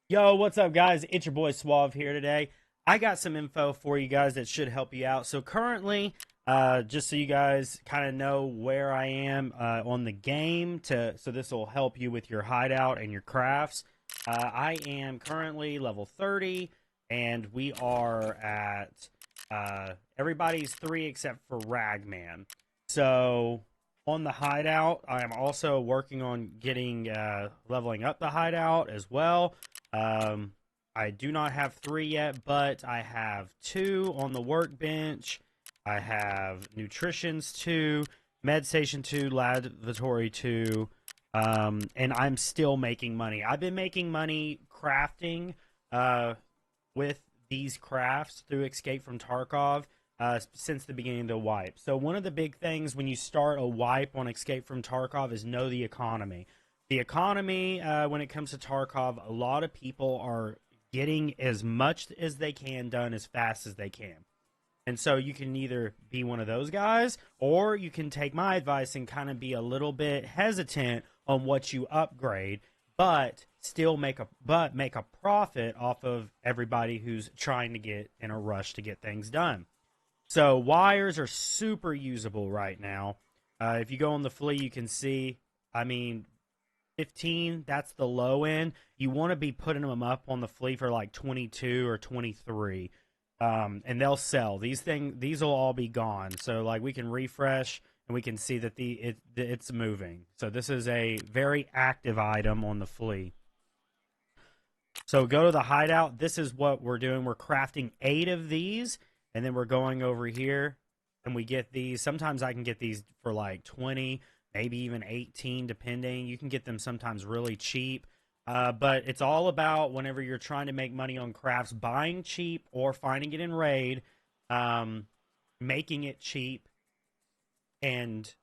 Yo, what's up, guys? It's your boy Suave here today. I got some info for you guys that should help you out. So currently, just so you guys kind of know where I am on the game, so this will help you with your hideout and your crafts. I am currently level 30, and we are at everybody's 3 except for Ragman. So on the hideout, I am also working on getting leveling up the hideout as well. um, I do not have 3 yet, but I have 2 on the workbench. I have nutritions 2, med station 2, laboratory 2, and I'm still making money. I've been making money crafting uh, with these crafts through Escape from Tarkov since the beginning of the wipe. So one of the big things when you start a wipe on Escape from Tarkov is know the economy. The economy, when it comes to Tarkov, a lot of people are getting as much as they can done as fast as they can. And so you can either be one of those guys, or you can take my advice and kind of be a little bit hesitant on what you upgrade, but still make a profit off of everybody who's trying to get in a rush to get things done. So wires are super usable right now. If you go on the flea, you can see. I mean, 15, that's the low end. You want to be putting them up on the flea for like 22 or 23. And they'll sell. These will all be gone. So like we can refresh and we can see that it's moving. So this is a very active item on the flea. So go to the hideout. This is what we're doing. We're crafting 8 of these, and then we're going over here and we get these. Sometimes I can get these for like 20, maybe even 18, depending. You can get them sometimes really cheap. But it's all about whenever you're trying to make money on crafts, buying cheap or finding it in raid, um, making it cheap, and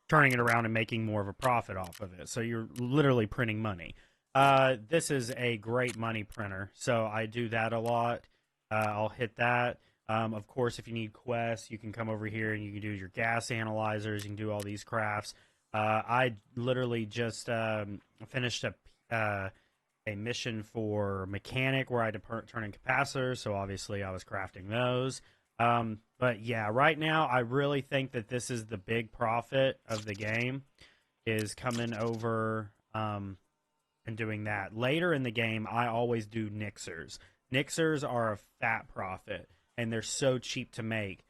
turning it around and making more of a profit off of it. So you're literally printing money. This is a great money printer, so I do that a lot. I'll hit that. Of course, if you need quests, you can come over here and you can do your gas analyzers. You can do all these crafts. I literally just finished a mission for mechanic where I had to turn in capacitors, so obviously I was crafting those. But yeah, right now I really think that this is the big profit of the game, is coming over and doing that. Later in the game, I always do Nixers. Nixers are a fat profit, and they're so cheap to make.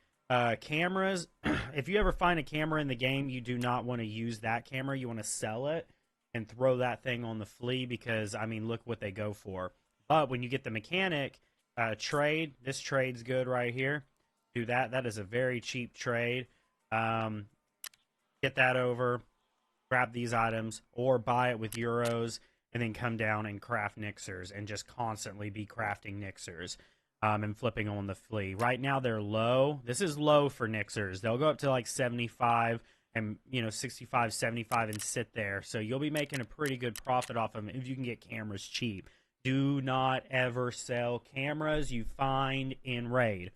Cameras, if you ever find a camera in the game, you do not want to use that camera. You want to sell it and throw that thing on the flea because, I mean, look what they go for. But when you get the mechanic trade, this trade's good right here. Do that. That is a very cheap trade. Um, get that over, grab these items, or buy it with euros, and then come down and craft Nixers and just constantly be crafting Nixers and flipping on the flea. Right now they're low. This is low for Nixers. They'll go up to like 75 and 65, 75 and sit there. So you'll be making a pretty good profit off of them if you can get cameras cheap. Do not ever sell cameras you find in raid.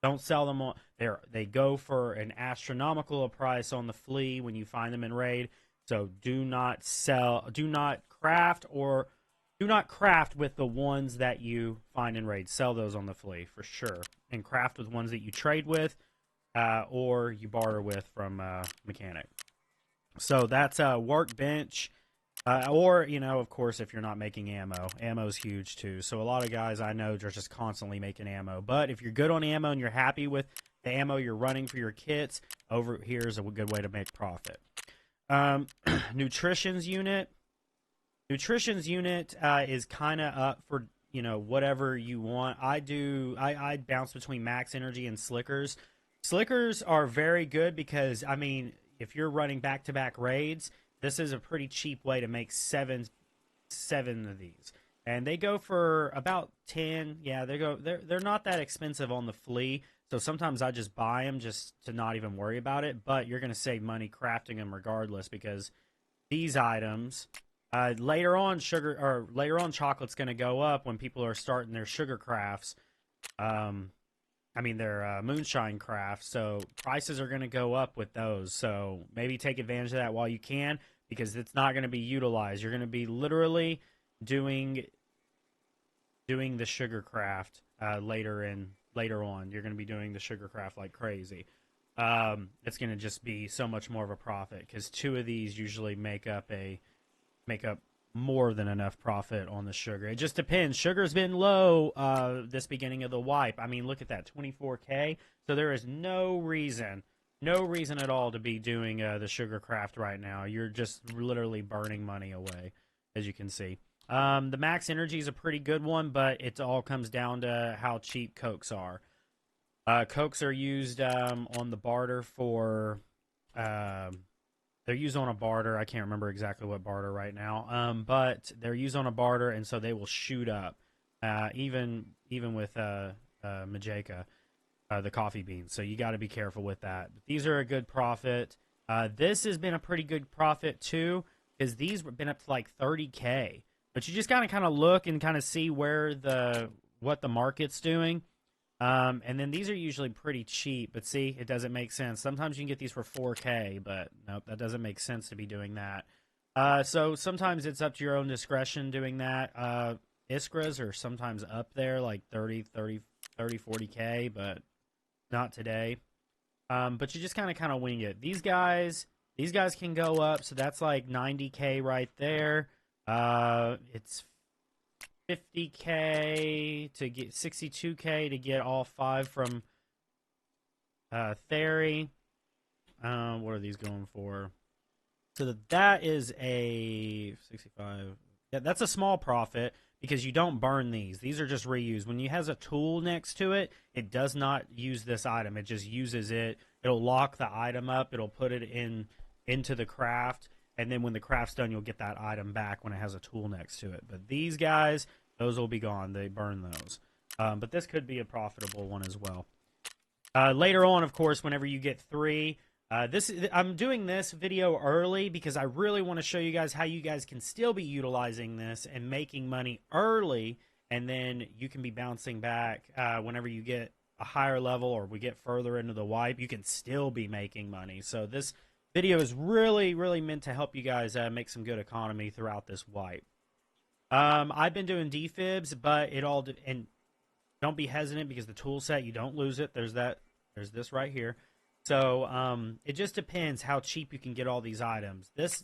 Don't sell them on there. They go for an astronomical price on the flea when you find them in raid. So do not sell, do not craft with the ones that you find in raid. Sell those on the flea for sure, and craft with ones that you trade with or you barter with from mechanic. So that's a workbench. Or, of course, if you're not making ammo, ammo's huge too. So a lot of guys I know are just constantly making ammo. But if you're good on ammo and you're happy with the ammo you're running for your kits, over here is a good way to make profit. Um, nutrition's unit. Nutrition's unit is kind of up for whatever you want. I bounce between max energy and slickers. Slickers are very good because, I mean, if you're running back-to-back raids, this is a pretty cheap way to make seven of these, and they go for about 10. Yeah, they're not that expensive on the flea. So sometimes I just buy them just to not even worry about it. But you're going to save money crafting them regardless, because these items later on chocolate's going to go up when people are starting their sugar crafts. Um, I mean, their moonshine crafts. So prices are going to go up with those. So maybe take advantage of that while you can, because it's not going to be utilized. You're going to be literally doing doing the sugar craft later on. You're going to be doing the sugar craft like crazy. It's going to just be so much more of a profit because two of these usually make up more than enough profit on the sugar. It just depends. Sugar's been low this beginning of the wipe. I mean, look at that, 24K. So there is no reason at all to be doing the sugar craft right now. You're just literally burning money away, as you can see. The max energy is a pretty good one, but it all comes down to how cheap Cokes are. Cokes are used on the barter for... they're used on a barter. I can't remember exactly what barter right now, but they're used on a barter, and so they will shoot up, even with Majeka, the coffee beans. So you got to be careful with that. But these are a good profit. This has been a pretty good profit too, because these have been up to like 30K. But you just gotta kind of look and kind of see what the market's doing. And then these are usually pretty cheap, but see, it doesn't make sense. Sometimes you can get these for 4K, but nope, that doesn't make sense to be doing that. So sometimes it's up to your own discretion doing that. Iskras are sometimes up there, like 40K, but not today. But you just kind of wing it. These guys can go up, so that's like 90K right there. It's 50K to get 62K to get all 5 from Theory. What are these going for? So that is a 65. Yeah, that's a small profit because you don't burn these. These are just reused. When you has a tool next to it, it does not use this item. It just uses it. It'll lock the item up. It'll put it into the craft. And then when the craft's done, you'll get that item back when it has a tool next to it. But these guys, those will be gone. They burn those. But this could be a profitable one as well. Later on, of course, whenever you get 3, I'm doing this video early because I really want to show you guys how you guys can still be utilizing this and making money early, and then you can be bouncing back whenever you get a higher level or we get further into the wipe. You can still be making money. So this video is really, really meant to help you guys make some good economy throughout this wipe. I've been doing defibs, but and don't be hesitant because the tool set, you don't lose it. There's this right here. So it just depends how cheap you can get all these items. This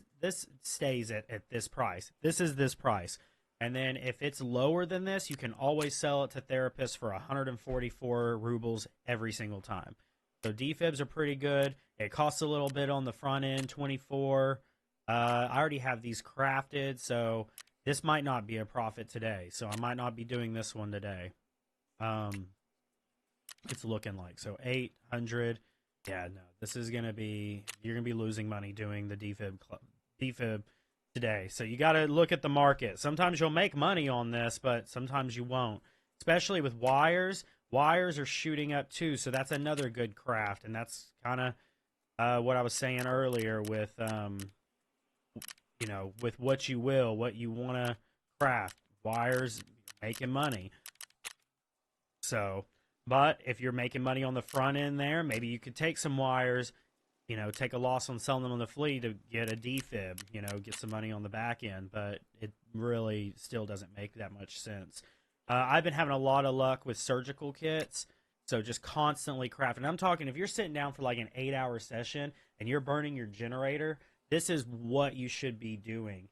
stays at this price. This is this price. And then if it's lower than this, you can always sell it to therapists for 144 rubles every single time. So defibs are pretty good. It costs a little bit on the front end, 24. I already have these crafted, so this might not be a profit today. So I might not be doing this one today. It's looking like. So 800. Yeah, no. This is going to be, you're going to be losing money doing the defib today. So you got to look at the market. Sometimes you'll make money on this, but sometimes you won't. Especially with wires. Wires are shooting up too, so that's another good craft, and that's kind of what I was saying earlier with, with what you want to craft. Wires, making money. So, but if you're making money on the front end there, maybe you could take some wires, take a loss on selling them on the flea to get a defib, get some money on the back end, but it really still doesn't make that much sense. I've been having a lot of luck with surgical kits, so just constantly crafting. I'm talking if you're sitting down for like an 8-hour session and you're burning your generator, this is what you should be doing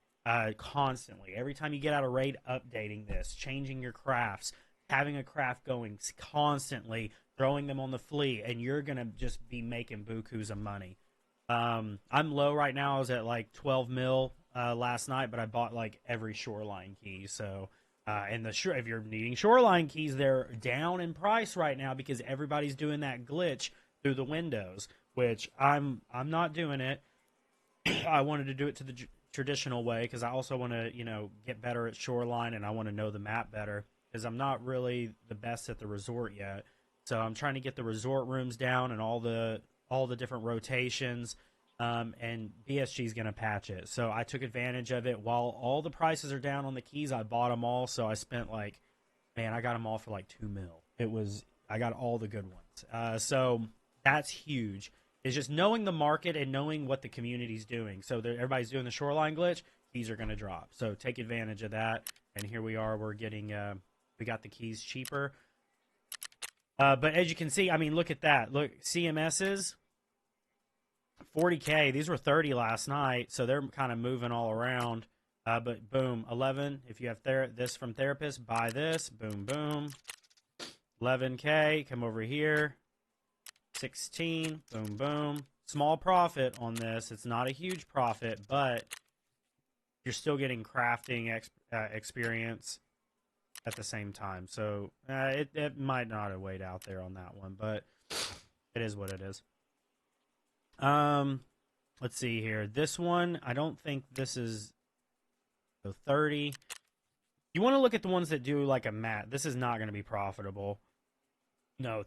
constantly. Every time you get out of raid, updating this, changing your crafts, having a craft going constantly, throwing them on the flea, and you're going to just be making bukus of money. I'm low right now. I was at like 12 mil last night, but I bought like every shoreline key, so... and if you're needing shoreline keys, they're down in price right now because everybody's doing that glitch through the windows, which I'm not doing it. I wanted to do it to the traditional way because I also want to get better at shoreline, and I want to know the map better because I'm not really the best at the resort yet. So I'm trying to get the resort rooms down and all the different rotations. And BSG is going to patch it. So I took advantage of it. While all the prices are down on the keys, I bought them all. So I spent I got them all for like 2 mil. I got all the good ones. So that's huge. It's just knowing the market and knowing what the community's doing. So everybody's doing the shoreline glitch, keys are going to drop. So take advantage of that. And here we are. We're getting We got the keys cheaper. But as you can see, I mean, look at that. Look, CMS's 40K. These were 30 last night, so they're kind of moving all around. But boom, 11. If you have this from Therapist, buy this. Boom, boom. 11K. Come over here. 16. Boom, boom. Small profit on this. It's not a huge profit, but you're still getting crafting experience at the same time. So it might not have weighed out there on that one, but it is what it is. Let's see here. This one, I don't think this is 30. You want to look at the ones that do like a mat. This is not going to be profitable. No,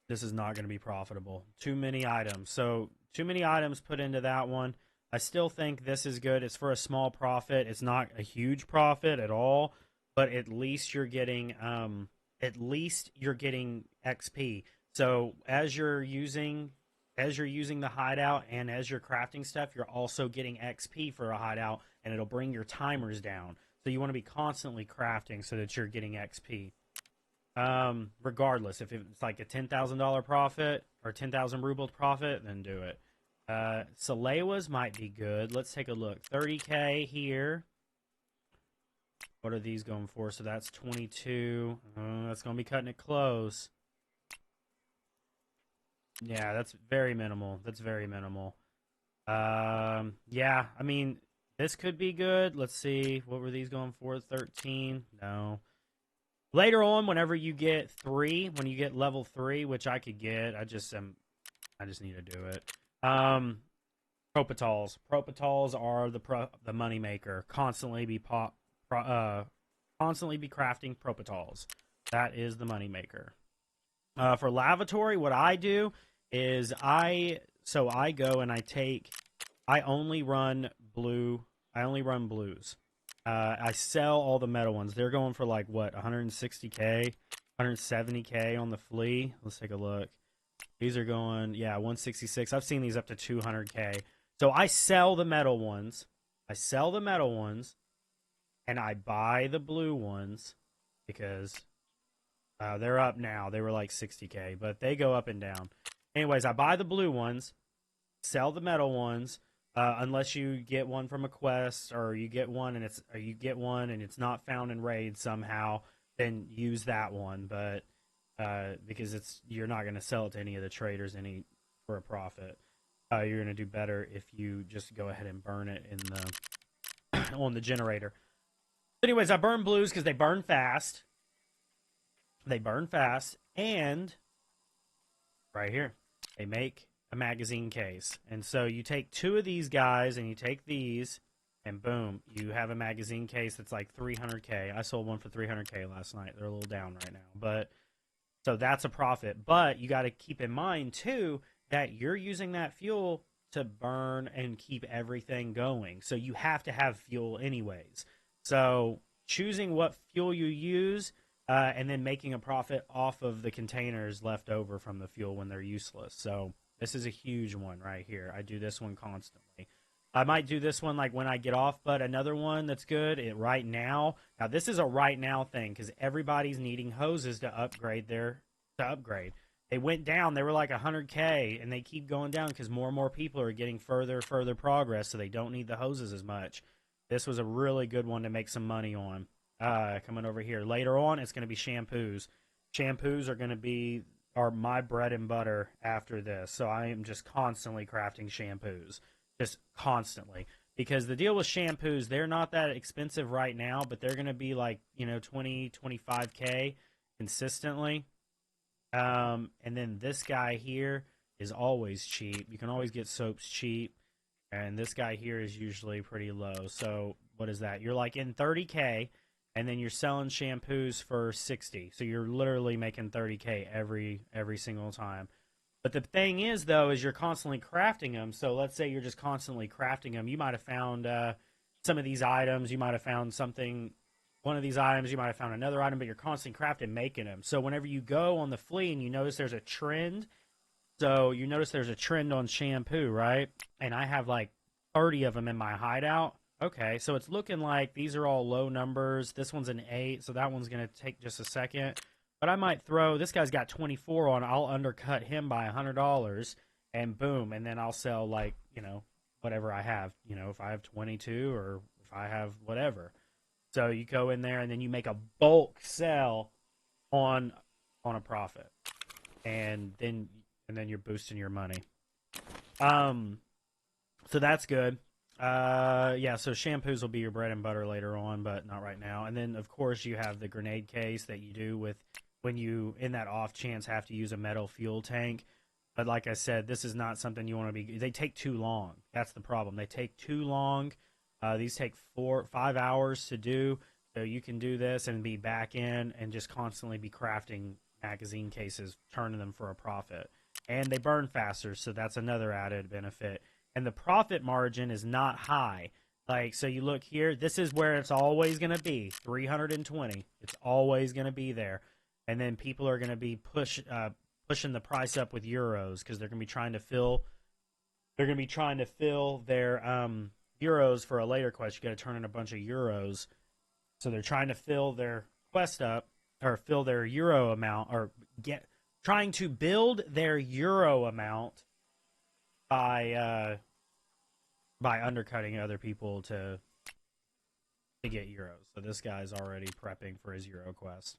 this is not going to be profitable. Too many items. So too many items put into that one. I still think this is good. It's for a small profit. It's not a huge profit at all, but at least you're getting XP. So as you're using the hideout and as you're crafting stuff, you're also getting XP for a hideout, and it'll bring your timers down. So you want to be constantly crafting so that you're getting XP. Regardless, if it's like a $10,000 profit or 10,000 rubles profit, then do it. Salewa's might be good. Let's take a look. 30K here. What are these going for? So that's 22. That's going to be cutting it close. Yeah, that's very minimal. That's very minimal. Yeah, I mean, this could be good. Let's see. What were these going for? 13? No. Later on, whenever you get 3, when you get level 3, which I could get, I just need to do it. Propitals. Propitals are the money maker. Constantly be crafting propitals. That is the money maker. For lavatory, what I do is I go and I only run blue. I only run blues. I sell all the metal ones. They're going for like what, 160K, 170K on the flea. Let's take a look. These are going, yeah, 166. I've seen these up to 200K. So I sell the metal ones. And I buy the blue ones because they're up now. They were like 60K, but they go up and down. Anyways, I buy the blue ones, sell the metal ones, unless you get one from a quest or you get one and it's not found in raid somehow, then use that one. But because you're not going to sell it to any of the traders for a profit. You're going to do better if you just go ahead and burn it in the on the generator. Anyways, I burn blues because they burn fast. And right here, they make a magazine case. And so you take 2 of these guys and you take these, and boom, you have a magazine case that's like 300K. I sold one for 300K last night. They're a little down right now, but so that's a profit. But you got to keep in mind too that you're using that fuel to burn and keep everything going. So you have to have fuel anyways. So choosing what fuel you use and then making a profit off of the containers left over from the fuel when they're useless. So this is a huge one right here. I do this one constantly. I might do this one like when I get off, but another one that's good right now. Now this is a right now thing because everybody's needing hoses to upgrade They went down. They were like 100K, and they keep going down because more and more people are getting further progress, so they don't need the hoses as much. This was a really good one to make some money on. Coming over here. Later on, it's going to be shampoos. Shampoos are my bread and butter after this, so I am just constantly crafting shampoos. Just constantly. Because the deal with shampoos, they're not that expensive right now, but they're going to be like, 20, 25K consistently. And then this guy here is always cheap. You can always get soaps cheap. And this guy here is usually pretty low. So what is that? You're like in 30K, and then you're selling shampoos for 60. So you're literally making 30K every single time. But the thing is, though, is you're constantly crafting them. So let's say you're just constantly crafting them. You might have found some of these items. You might have found one of these items. You might have found another item, but you're constantly crafting, making them. So whenever you go on the flea and you notice there's a trend, so you notice there's a trend on shampoo, right? And I have like 30 of them in my hideout. Okay, so it's looking like these are all low numbers. This one's an 8, so that one's going to take just a second. But I might throw, this guy's got 24 on, I'll undercut him by $100 and boom, and then I'll sell like, whatever I have, if I have 22 or if I have whatever. So you go in there and then you make a bulk sell on a profit. And then you're boosting your money. So that's good. Yeah, so shampoos will be your bread and butter later on, but not right now. And then, of course, you have the grenade case that you do with when you, in that off chance, have to use a metal fuel tank. But like I said, this is not something you want to be. They take too long. That's the problem. They take too long. These take 5 hours to do. So you can do this and be back in and just constantly be crafting magazine cases, turning them for a profit. And they burn faster, so that's another added benefit. And the profit margin is not high. Like, so you look here, this is where it's always going to be, 320. It's always going to be there. And then people are going to be pushing the price up with euros because they're going to be trying to fill their euros for a later quest. You got to turn in a bunch of euros. So they're trying to fill their quest up or fill their euro amount or trying to build their euro amount by undercutting other people to get euros. So this guy's already prepping for his euro quest,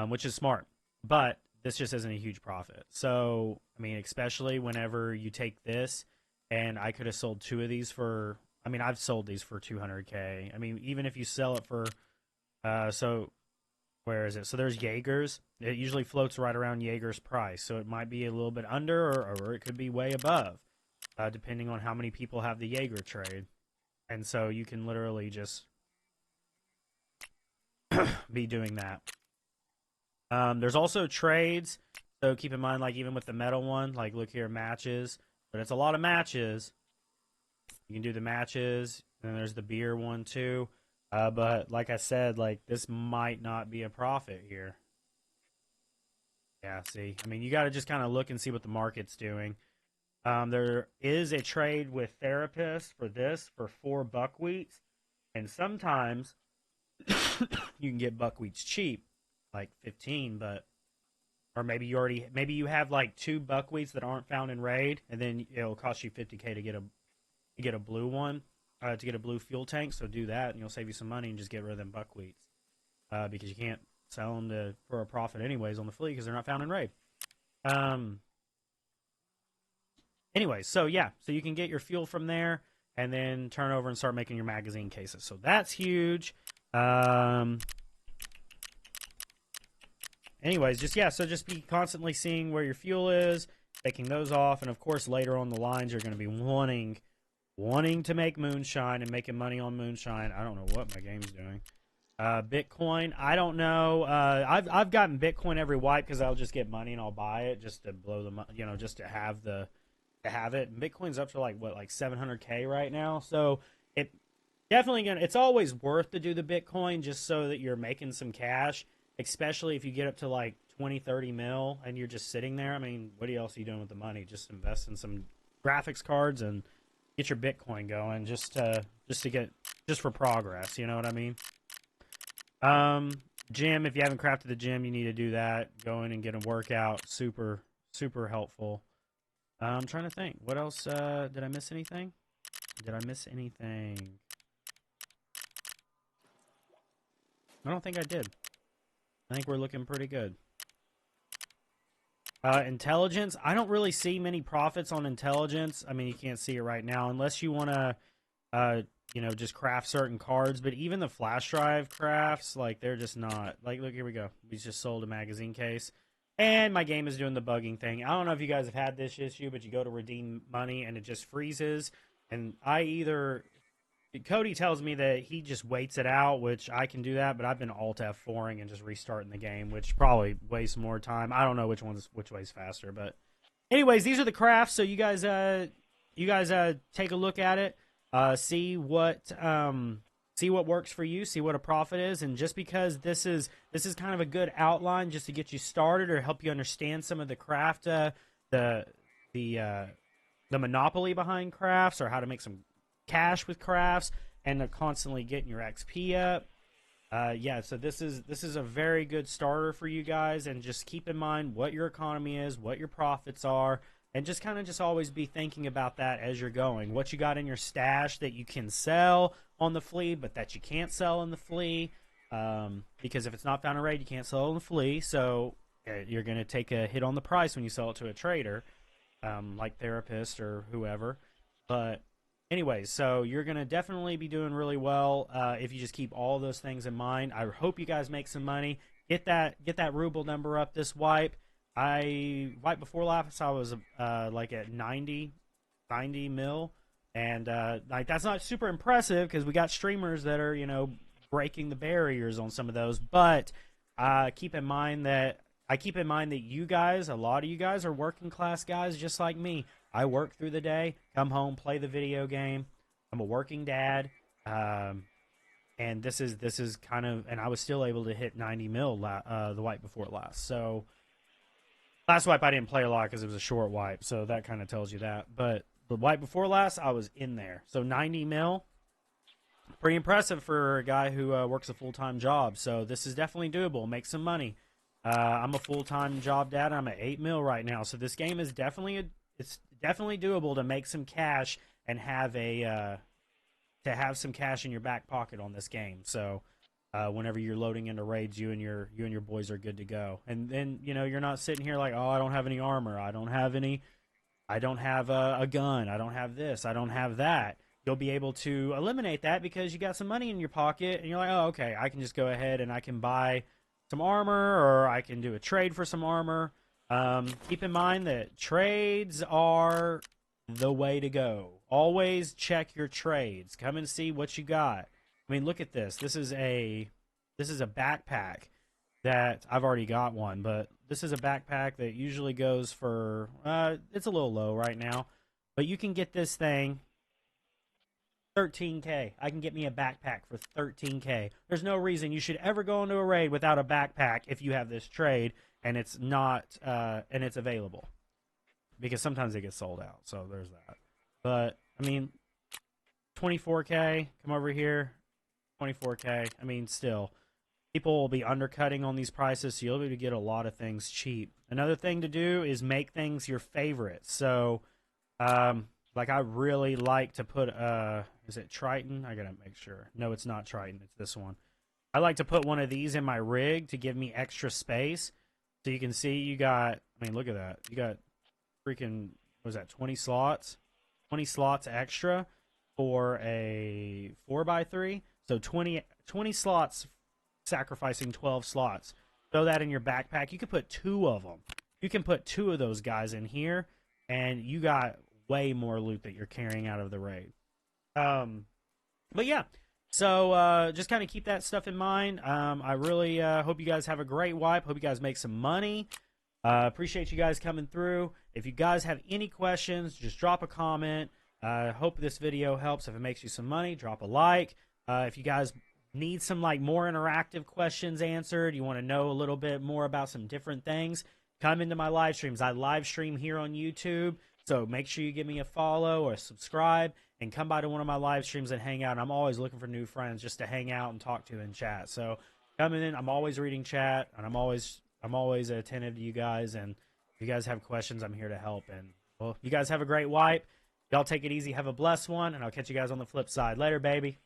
which is smart. But this just isn't a huge profit. So, I mean, especially whenever you take this, and I could have sold 2 of these for, I mean, I've sold these for 200K. I mean, even if you sell it for, so where is it? So there's Jaeger's. It usually floats right around Jaeger's price. So it might be a little bit under or it could be way above, depending on how many people have the Jaeger trade. And so you can literally just be doing that. There's also trades. So keep in mind, like even with the metal one, like look here, matches. But it's a lot of matches. You can do the matches. And then there's the beer one too. But like I said, like this might not be a profit here. Yeah, see. I mean, you got to just kind of look and see what the market's doing. There is a trade with therapists for this for 4 buckwheats. And sometimes you can get buckwheats cheap, like 15, but or maybe you have like 2 buckwheats that aren't found in raid, and then it'll cost you 50K to get a blue one, to get a blue fuel tank. So do that, and you'll save you some money and just get rid of them buckwheats, because you can't sell them for a profit anyways on the fleet because they're not found in raid. Anyways, so yeah, so you can get your fuel from there and then turn over and start making your magazine cases. So that's huge. Anyways, just be constantly seeing where your fuel is, taking those off, and of course later on the lines you're going to be wanting to make moonshine and making money on moonshine. I don't know what my game's doing. Bitcoin, I don't know. I've gotten Bitcoin every wipe because I'll just get money and I'll buy it just to blow the just to have it. And Bitcoin's up to like 700K right now, so it definitely it's always worth to do the Bitcoin just so that you're making some cash, especially if you get up to like 20-30 mil and you're just sitting there. I mean, what else are you doing with the money? Just invest in some graphics cards and get your Bitcoin going just for progress, you know what I mean? Gym, if you haven't crafted the gym, you need to do that. Go in and get a workout. Super, super helpful. I'm trying to think. What else? Did I miss anything? I don't think I did. I think we're looking pretty good. Intelligence. I don't really see many profits on intelligence. I mean, you can't see it right now unless you want to, just craft certain cards. But even the flash drive crafts, like, they're just not. Like, look, here we go. We just sold a magazine case. And my game is doing the bugging thing. I don't know if you guys have had this issue, but you go to redeem money and it just freezes. And Cody tells me that he just waits it out, which I can do that, but I've been Alt F4ing and just restarting the game, which probably wastes more time. I don't know which way's faster, but anyways, these are the crafts. So you guys take a look at it, see what works for you, see what a profit is, and just because this is kind of a good outline just to get you started or help you understand some of the craft, the monopoly behind crafts or how to make some cash with crafts. and constantly getting your XP up. Yeah, so this is a very good starter for you guys, and just keep in mind what your economy is, what your profits are, and just kind of just always be thinking about that as you're going. What you got in your stash that you can sell on the flea, but that you can't sell in the flea, because if it's not found in raid, you can't sell it in the flea. So you're going to take a hit on the price when you sell it to a trader, like Therapist or whoever. But anyways, so you're going to definitely be doing really well if you just keep all those things in mind. I hope you guys make some money. Get that ruble number up this wipe. Wipe before last I was like at 90 mil, and like that's not super impressive because we got streamers that are, you know, breaking the barriers on some of those. But keep in mind that you guys, a lot of you guys, are working class guys just like me. I work through the day, come home, play the video game. I'm a working dad, and this is kind of, and I was still able to hit 90 mil the wipe before last. So last wipe I didn't play a lot because it was a short wipe, so that kind of tells you that. But the wipe before last, I was in there. So 90 mil, pretty impressive for a guy who works a full-time job. So this is definitely doable. Make some money. I'm a full-time job dad. I'm at 8 mil right now. So this game is definitely it's definitely doable to make some cash and have some cash in your back pocket on this game. So whenever you're loading into raids, you and your boys are good to go. And then, you know, you're not sitting here like, oh, I don't have any armor, I don't have a gun, I don't have this, I don't have that. You'll be able to eliminate that because you got some money in your pocket, and you're like, oh, okay, I can just go ahead and I can buy some armor, or I can do a trade for some armor. Keep in mind that trades are the way to go. Always check your trades. Come and see what you got. I mean, look at this. This is a backpack that I've already got one, but this is a backpack that usually goes for it's a little low right now, but you can get this thing 13K. I can get me a backpack for 13K. There's no reason you should ever go into a raid without a backpack if you have this trade and it's not and it's available, because sometimes it gets sold out. So there's that. But I mean, 24K. Come over here. 24K. I mean, still, people will be undercutting on these prices, so you'll be able to get a lot of things cheap. Another thing to do is make things your favorite. So, like I really like to put is it Triton? I gotta make sure. No, it's not Triton. It's this one. I like to put one of these in my rig to give me extra space. So you can see you got, I mean, look at that. You got freaking, what was that, 20 slots? 20 slots extra for a 4x3. So 20 slots, sacrificing 12 slots. Throw that in your backpack. You can put 2 of them. You can put 2 of those guys in here, and you got way more loot that you're carrying out of the raid. But yeah, so just kind of keep that stuff in mind. I really hope you guys have a great wipe. Hope you guys make some money. Appreciate you guys coming through. If you guys have any questions, just drop a comment. Hope this video helps. If it makes you some money, drop a like. If you guys need some like more interactive questions answered, you want to know a little bit more about some different things, come into my live streams. I live stream here on YouTube, so make sure you give me a follow or a subscribe and come by to one of my live streams and hang out. I'm always looking for new friends just to hang out and talk to in chat. So come in. I'm always reading chat, and I'm always attentive to you guys. And if you guys have questions, I'm here to help. And well, you guys have a great wipe. Y'all take it easy. Have a blessed one, and I'll catch you guys on the flip side. Later, baby.